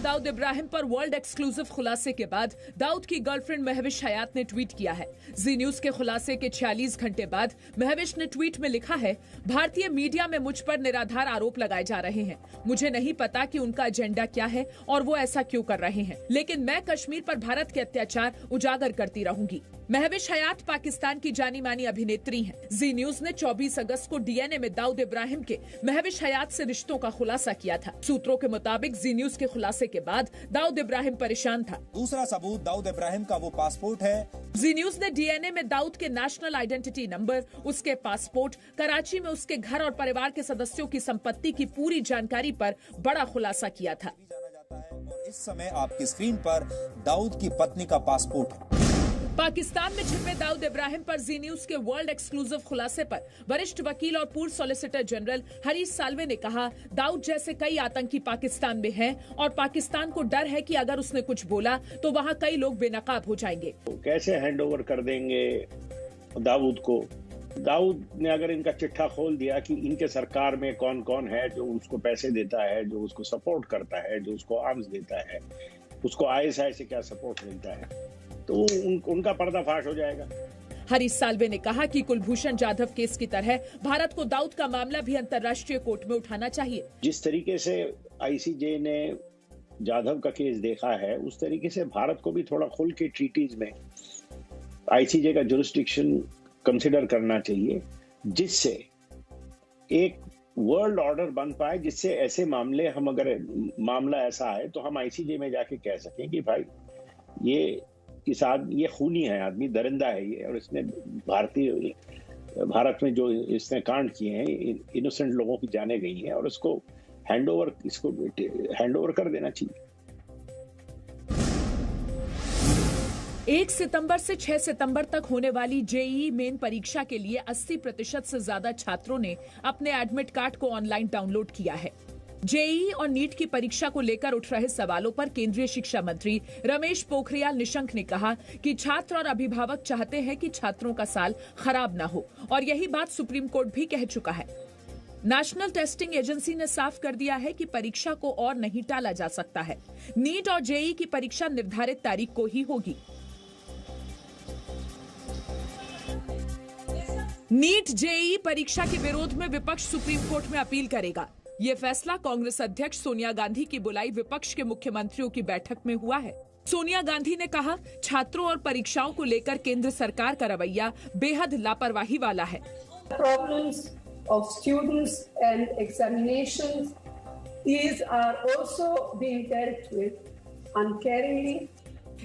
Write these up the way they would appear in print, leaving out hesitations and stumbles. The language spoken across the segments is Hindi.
दाऊद इब्राहिम पर वर्ल्ड एक्सक्लूसिव खुलासे के बाद दाऊद की गर्लफ्रेंड महविश हयात ने ट्वीट किया है। जी न्यूज के खुलासे के 46 घंटे बाद महविश ने ट्वीट में लिखा है, भारतीय मीडिया में मुझ पर निराधार आरोप लगाए जा रहे हैं। मुझे नहीं पता कि उनका एजेंडा क्या है और वो ऐसा क्यों कर रहे हैं, लेकिन मैं कश्मीर पर भारत के अत्याचार उजागर करती रहूंगी। महविश हयात पाकिस्तान की जानी मानी अभिनेत्री हैं। जी न्यूज ने 24 अगस्त को डीएनए में दाऊद इब्राहिम के महविश हयात से रिश्तों का खुलासा किया था। सूत्रों के मुताबिक जी न्यूज के खुलासे के बाद दाऊद इब्राहिम परेशान था। दूसरा सबूत दाऊद इब्राहिम का वो पासपोर्ट है। जी न्यूज ने डीएनए में दाऊद के नेशनल आइडेंटिटी नंबर, उसके पासपोर्ट, कराची में उसके घर और परिवार के सदस्यों की संपत्ति की पूरी जानकारी पर बड़ा खुलासा किया था। और इस समय आपकी स्क्रीन पर दाऊद की पत्नी का पासपोर्ट है। पाकिस्तान में छिपे दाऊद इब्राहिम पर जी न्यूज के वर्ल्ड एक्सक्लूसिव खुलासे पर वरिष्ठ वकील और पूर्व सॉलिसिटर जनरल हरीश साल्वे ने कहा, दाऊद जैसे कई आतंकी पाकिस्तान में हैं और पाकिस्तान को डर है कि अगर उसने कुछ बोला तो वहां कई लोग बेनकाब हो जाएंगे। कैसे हैंड ओवर कर देंगे दाऊद को? दाऊद ने अगर इनका चिट्ठा खोल दिया कि इनके सरकार में कौन कौन है जो उसको पैसे देता है, जो उसको सपोर्ट करता है, जो उसको आर्म्स देता है, उसको ISI से क्या सपोर्ट मिलता है, तो उनका पर्दाफाश हो जाएगा। हरीश साल्वे ने कहा कि कुलभूषण जाधव केस की तरह भारत को दाऊद का मामला भी अंतर्राष्ट्रीय कोर्ट में उठाना चाहिए। जिस तरीके से ICJ ने जाधव का केस देखा है, उस तरीके से भारत को भी थोड़ा खुल के ट्रीटीज में ICJ का जुरिस्डिक्शन कंसिडर करना चाहिए, जिससे एक वर्ल्ड ऑर्डर बन पाए, जिससे ऐसे मामले हम अगर मामला ऐसा है तो हम ICJ में जाके कह सकें कि भाई ये खूनी है आदमी, दरिंदा है ये, और इसने भारत में जो इसने कांड किए हैं, इनोसेंट लोगों की जाने गई हैं और इसको हैंड ओवर कर देना चाहिए। 1 सितंबर से 6 सितंबर तक होने वाली जेईई मेन परीक्षा के लिए 80% से ज्यादा छात्रों ने अपने एडमिट कार्ड को ऑनलाइन डाउनलोड किया है। जेईई और नीट की परीक्षा को लेकर उठ रहे सवालों पर केंद्रीय शिक्षा मंत्री रमेश पोखरियाल निशंक ने कहा कि छात्र और अभिभावक चाहते हैं कि छात्रों का साल खराब ना हो, और यही बात सुप्रीम कोर्ट भी कह चुका है। नेशनल टेस्टिंग एजेंसी ने साफ कर दिया है कि परीक्षा को और नहीं टाला जा सकता है। नीट और जेईई की परीक्षा निर्धारित तारीख को ही होगी। नीट जेईई परीक्षा के विरोध में विपक्ष सुप्रीम कोर्ट में अपील करेगा। ये फैसला कांग्रेस अध्यक्ष सोनिया गांधी की बुलाई विपक्ष के मुख्यमंत्रियों की बैठक में हुआ है। सोनिया गांधी ने कहा, छात्रों और परीक्षाओं को लेकर केंद्र सरकार का रवैया बेहद लापरवाही वाला है। Problems of students and examinations are also being dealt with uncaringly.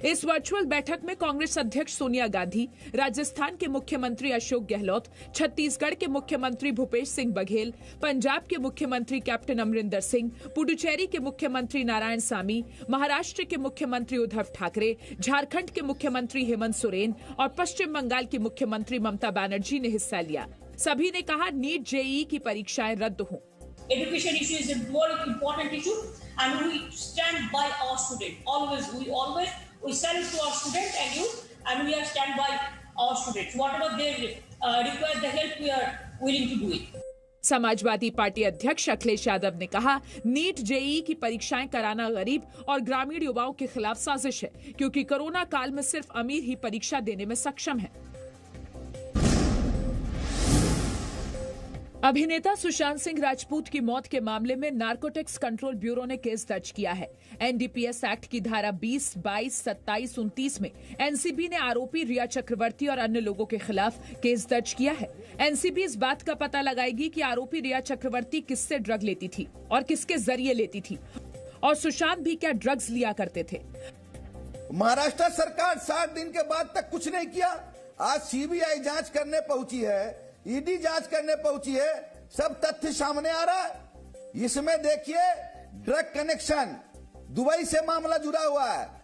इस वर्चुअल बैठक में कांग्रेस अध्यक्ष सोनिया गांधी, राजस्थान के मुख्यमंत्री अशोक गहलोत, छत्तीसगढ़ के मुख्यमंत्री भूपेश सिंह बघेल, पंजाब के मुख्यमंत्री कैप्टन अमरिंदर सिंह, पुडुचेरी के मुख्यमंत्री नारायण सामी, महाराष्ट्र के मुख्यमंत्री उद्धव ठाकरे, झारखंड के मुख्यमंत्री हेमंत सोरेन और पश्चिम बंगाल की मुख्यमंत्री ममता बनर्जी ने हिस्सा लिया। सभी ने कहा, नीट जेईई की परीक्षाएं रद्द हों। Education issue is a very important issue, and we stand by our student. We stand to our student, and we are stand by our students. Whatever they require the help, we are willing to do it. Samajwadi party अध्यक्ष अखिलेश यादव ने कहा, नीट जेईई की परीक्षाएं कराना गरीब और ग्रामीण युवाओं के खिलाफ साजिश है, क्योंकि कोरोना काल में सिर्फ अमीर ही परीक्षा देने में सक्षम है। अभिनेता सुशांत सिंह राजपूत की मौत के मामले में नारकोटिक्स कंट्रोल ब्यूरो ने केस दर्ज किया है। एनडीपीएस एक्ट की धारा 20, 22, 27, 29 में एनसीबी ने आरोपी रिया चक्रवर्ती और अन्य लोगों के खिलाफ केस दर्ज किया है। एनसीबी इस बात का पता लगाएगी कि आरोपी रिया चक्रवर्ती किससे ड्रग लेती थी और किसके जरिए लेती थी, और सुशांत भी क्या ड्रग्स लिया करते थे। महाराष्ट्र सरकार 60 दिन के बाद तक कुछ नहीं किया। आज सीबीआई जांच करने पहुंची है, ईडी जांच करने पहुंची है, सब तथ्य सामने आ रहा है। इसमें देखिए, ड्रग कनेक्शन, दुबई से मामला जुड़ा हुआ है।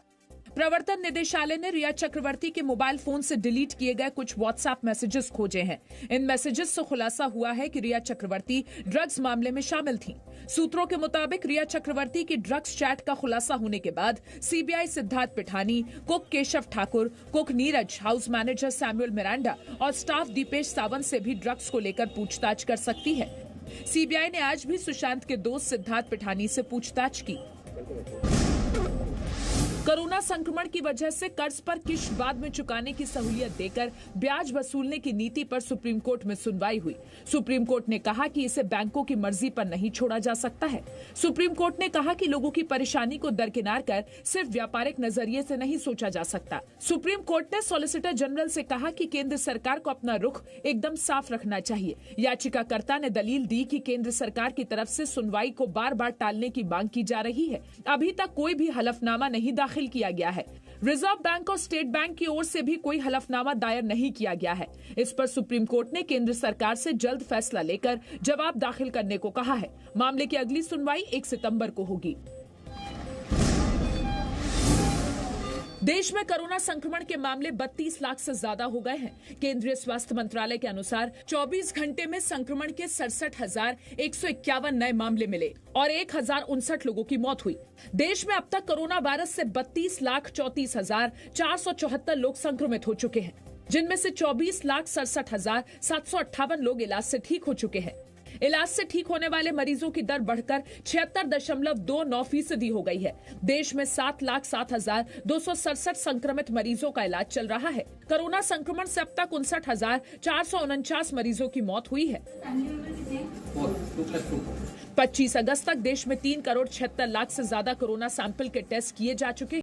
प्रवर्तन निदेशालय ने रिया चक्रवर्ती के मोबाइल फोन से डिलीट किए गए कुछ व्हाट्सएप मैसेजेस खोजे हैं। इन मैसेजेस से खुलासा हुआ है कि रिया चक्रवर्ती ड्रग्स मामले में शामिल थीं। सूत्रों के मुताबिक रिया चक्रवर्ती की ड्रग्स चैट का खुलासा होने के बाद CBI Siddharth Pithani, cook Keshav Thakur, cook Neeraj, house manager Samuel Miranda और स्टाफ दीपेश सावंत से भी ड्रग्स को लेकर पूछताछ कर सकती है। सीबीआई ने आज भी सुशांत के दोस्त सिद्धार्थ पिठानी से पूछताछ की। कोरोना संक्रमण की वजह से कर्ज पर किश्त बाद में चुकाने की सहूलियत देकर ब्याज वसूलने की नीति पर सुप्रीम कोर्ट में सुनवाई हुई। सुप्रीम कोर्ट ने कहा कि इसे बैंकों की मर्जी पर नहीं छोड़ा जा सकता है। सुप्रीम कोर्ट ने कहा कि लोगों की परेशानी को दरकिनार कर सिर्फ व्यापारिक नजरिए से नहीं सोचा जा सकता। सुप्रीम कोर्ट ने सॉलिसिटर जनरल से कहा कि केंद्र सरकार को अपना रुख एकदम साफ रखना चाहिए। याचिकाकर्ता ने दलील दी कि केंद्र सरकार की तरफ से सुनवाई को बार बार टालने की मांग की जा रही है। अभी तक कोई भी हलफनामा नहीं दाखिल किया गया है। रिजर्व बैंक और स्टेट बैंक की ओर से भी कोई हलफनामा दायर नहीं किया गया है। इस पर सुप्रीम कोर्ट ने केंद्र सरकार से जल्द फैसला लेकर जवाब दाखिल करने को कहा है। मामले की अगली सुनवाई 1 सितंबर को होगी। देश में कोरोना संक्रमण के मामले 32 लाख से ज्यादा हो गए हैं। केंद्रीय स्वास्थ्य मंत्रालय के अनुसार 24 घंटे में संक्रमण के 67,151 नए मामले मिले और 1,059 लोगों की मौत हुई। देश में अब तक कोरोना वायरस से 32,34,474 लोग संक्रमित हो चुके हैं, जिनमें से 24,67,758 लोग इलाज से ठीक हो चुके हैं। इलाज से ठीक होने वाले मरीजों की दर बढ़कर 76.29% हो गई है। देश में 7,07,267 संक्रमित मरीजों का इलाज चल रहा है। कोरोना संक्रमण से अब तक 59,449 मरीजों की मौत हुई है। 25 अगस्त तक देश में 3 करोड़ 76 लाख से ज्यादा कोरोना सैंपल के टेस्ट किए जा चुके हैं।